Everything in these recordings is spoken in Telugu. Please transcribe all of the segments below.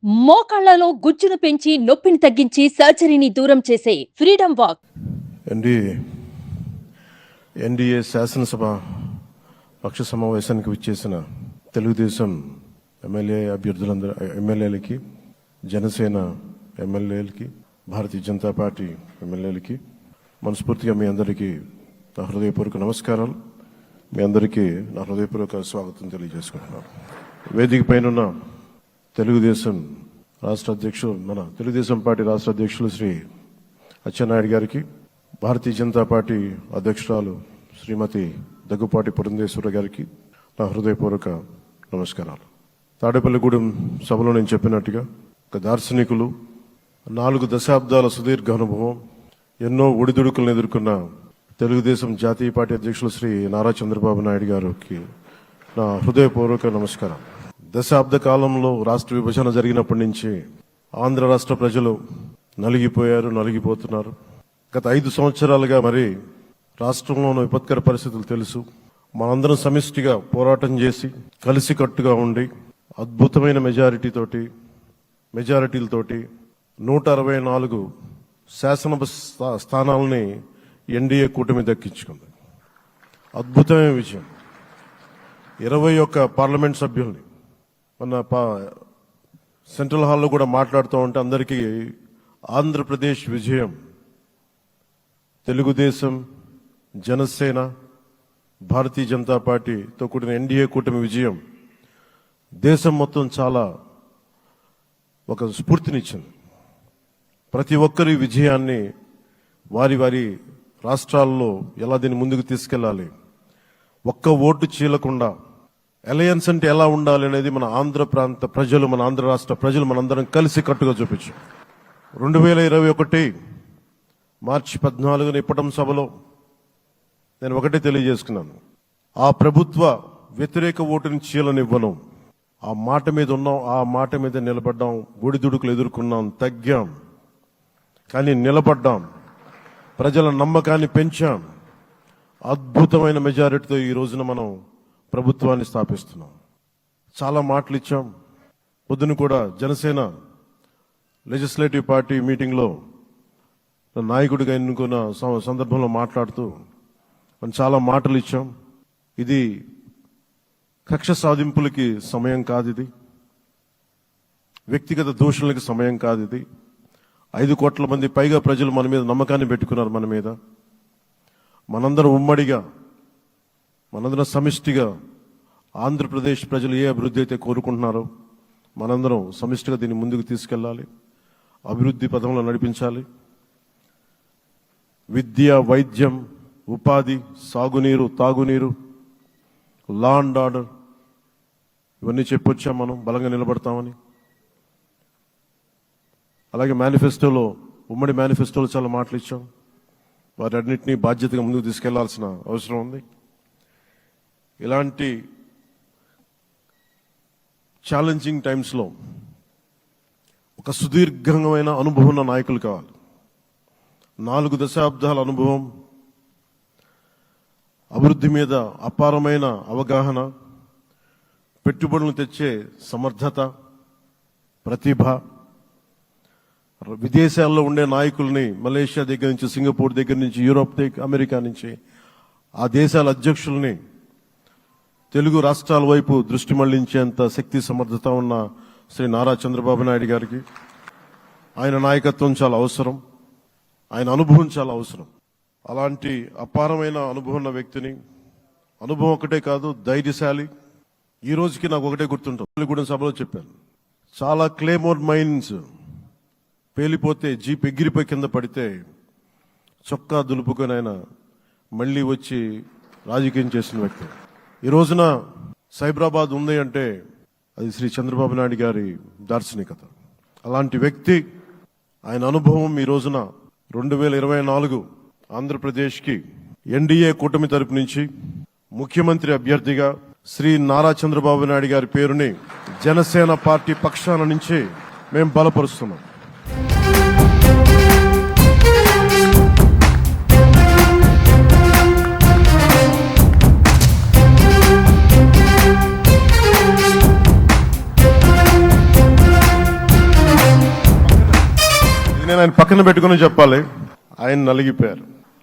మోకాళ్లలో గుజ్జును పెంచి నొప్పిని తగ్గించి సర్జరీని దూరం చేసే ఫ్రీడమ్ వాక్. ఎన్డీఏ శాసనసభ పక్ష సమావేశానికి విచ్చేసిన తెలుగుదేశం ఎమ్మెల్యేలకి, జనసేన ఎమ్మెల్యేలకి, భారతీయ జనతా పార్టీ ఎమ్మెల్యేలకి మనస్ఫూర్తిగా మీ అందరికీ నా హృదయపూర్వక నమస్కారాలు. మీ అందరికీ నా హృదయపూర్వక స్వాగతం తెలియజేసుకుంటున్నాను. వేదిక పైన తెలుగుదేశం రాష్ట్ర అధ్యక్షులు, మన తెలుగుదేశం పార్టీ రాష్ట్ర అధ్యక్షులు శ్రీ అచ్చెన్నాయుడు గారికి, భారతీయ జనతా పార్టీ అధ్యక్షురాలు శ్రీమతి దగ్గుపాటి పురంధేశ్వర గారికి నా హృదయపూర్వక నమస్కారాలు. తాడేపల్లిగూడెం సభలో నేను చెప్పినట్టుగా ఒక దార్శనికులు, 4 దశాబ్దాల సుదీర్ఘ అనుభవం, ఎన్నో ఒడిదుడుకులను ఎదుర్కొన్న తెలుగుదేశం జాతీయ పార్టీ అధ్యక్షులు శ్రీ నారా చంద్రబాబు నాయుడు గారికి నా హృదయపూర్వక నమస్కారం. దశాబ్ద కాలంలో రాష్ట్ర విభజన జరిగినప్పటి నుంచి ఆంధ్ర రాష్ట్ర ప్రజలు నలిగిపోతున్నారు. గత 5 సంవత్సరాలుగా మరి రాష్ట్రంలోని విపత్కర పరిస్థితులు తెలుసు. మనందరం సమిష్టిగా పోరాటం చేసి కలిసికట్టుగా ఉండి అద్భుతమైన మెజారిటీలతోటి 164 శాసనసభ స్థానాలని ఎన్డీఏ కూటమి దక్కించుకుంది. అద్భుతమైన విజయం. 21 పార్లమెంట్ సభ్యుల్ని మన సెంట్రల్ హాల్లో కూడా మాట్లాడుతూ ఉంటే అందరికీ ఆంధ్రప్రదేశ్ విజయం, తెలుగుదేశం, జనసేన, భారతీయ జనతా పార్టీతో కూడిన ఎన్డీఏ కూటమి విజయం దేశం మొత్తం చాలా ఒక స్ఫూర్తినిచ్చింది. ప్రతి ఒక్కరి విజయాన్ని వారి రాష్ట్రాల్లో ఎలా దీన్ని ముందుకు తీసుకెళ్లాలి, ఒక్క ఓటు చీలకుండా అలయన్స్ అంటే ఎలా ఉండాలి అనేది మన ఆంధ్ర ప్రాంత ప్రజలు, మన ఆంధ్ర రాష్ట్ర ప్రజలు మనందరం కలిసి కట్టుగా చూపించాం. 2021 మార్చి 14న ఇప్పటం సభలో నేను ఒకటే తెలియజేసుకున్నాను, ఆ ప్రభుత్వ వ్యతిరేక ఓటుని చీలనివ్వను. ఆ మాట మీద ఉన్నాం, ఆ మాట మీద నిలబడ్డాం. ఒడిదుడుకులు ఎదుర్కొన్నాం, తగ్గాం, కానీ నిలబడ్డాం. ప్రజల నమ్మకాన్ని పెంచాం. అద్భుతమైన మెజారిటీతో ఈ రోజున మనం ప్రభుత్వాన్ని స్థాపిస్తున్నాం. చాలా మాటలు ఇచ్చాం. పొద్దున కూడా జనసేన లెజిస్లేటివ్ పార్టీ మీటింగ్లో నాయకుడిగా ఎన్నుకున్న సందర్భంలో మాట్లాడుతూ మనం చాలా మాటలు ఇచ్చాం. ఇది కక్ష సాధింపులకి సమయం కాదు, ఇది వ్యక్తిగత దూషణలకి సమయం కాదు. ఇది 5 కోట్ల మంది పైగా ప్రజలు మన మీద నమ్మకాన్ని పెట్టుకున్నారు. మన మీద మనందరం ఉమ్మడిగా, మనందరం సమిష్టిగా ఆంధ్రప్రదేశ్ ప్రజలు ఏ అభివృద్ధి అయితే కోరుకుంటున్నారో మనందరం సమిష్టిగా దీన్ని ముందుకు తీసుకెళ్లాలి, అభివృద్ధి పథంలో నడిపించాలి. విద్య, వైద్యం, ఉపాధి, సాగునీరు, తాగునీరు, లా అండ్ ఆర్డర్, ఇవన్నీ చెప్పొచ్చాం. మనం బలంగా నిలబడతామని. అలాగే మేనిఫెస్టోలో, ఉమ్మడి మేనిఫెస్టోలో చాలా మాటలు ఇచ్చాం. వాటన్నిటినీ బాధ్యతగా ముందుకు తీసుకెళ్లాల్సిన అవసరం ఉంది. ఇలాంటి ఛాలెంజింగ్ టైమ్స్లో ఒక సుదీర్ఘమైన అనుభవం ఉన్న నాయకులు కావాలి. 4 దశాబ్దాల అనుభవం, అభివృద్ధి మీద అపారమైన అవగాహన, పెట్టుబడులను తెచ్చే సమర్థత, ప్రతిభ. విదేశాల్లో ఉండే నాయకుల్ని, మలేషియా దగ్గర నుంచి, సింగపూర్ దగ్గర నుంచి, యూరోప్ దగ్గర, అమెరికా నుంచి, ఆ దేశాల అధ్యక్షుల్ని తెలుగు రాష్ట్రాల వైపు దృష్టి మళ్లించేంత శక్తి, సమర్థత ఉన్న శ్రీ నారా చంద్రబాబు నాయుడు గారికి ఆయన నాయకత్వం చాలా అవసరం, ఆయన అనుభవం చాలా అవసరం. అలాంటి అపారమైన అనుభవం ఉన్న వ్యక్తిని, అనుభవం ఒకటే కాదు, ధైర్యశాలి. ఈ రోజుకి నాకు ఒకటే గుర్తుంటుంది, కూడా సభలో చెప్పాను, చాలా క్లేమోర్ మైన్స్ పేలిపోతే, జీప్ ఎగిరిపోయి కింద పడితే చొక్కా దులుపుకొని ఆయన మళ్ళీ వచ్చి రాజకీయం చేసిన వ్యక్తి. ఈ రోజున సైబరాబాద్ ఉంది అంటే అది శ్రీ చంద్రబాబు నాయుడు గారి దార్శనికత. అలాంటి వ్యక్తి, ఆయన అనుభవం ఈ రోజున 2024 ఆంధ్రప్రదేశ్కి ఎన్డీఏ కూటమి తరపు నుంచి ముఖ్యమంత్రి అభ్యర్థిగా శ్రీ నారా చంద్రబాబు నాయుడు గారి పేరుని జనసేన పార్టీ పక్షాన నుంచి మేము బలపరుస్తున్నాం. నేను ఆయన పక్కన పెట్టుకుని చెప్పాలి, ఆయన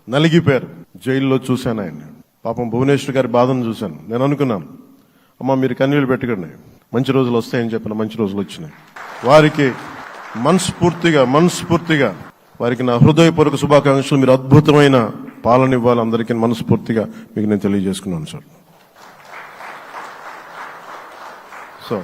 నలిగిపోయారు. జైల్లో చూశాను ఆయన్ని. పాపం భువనేశ్వర్ గారి బాధను చూశాను. నేను అనుకున్నాను, అమ్మ మీరు కన్నీళ్ళు పెట్టకండి, మంచి రోజులు వస్తాయని చెప్పిన మంచి రోజులు వచ్చినాయి. వారికి మనస్ఫూర్తిగా వారికి నా హృదయపూర్వక శుభాకాంక్షలు. మీరు అద్భుతమైన పాలన ఇవ్వాలి అందరికీ మనస్ఫూర్తిగా మీకు నేను తెలియజేసుకున్నాను సార్. సో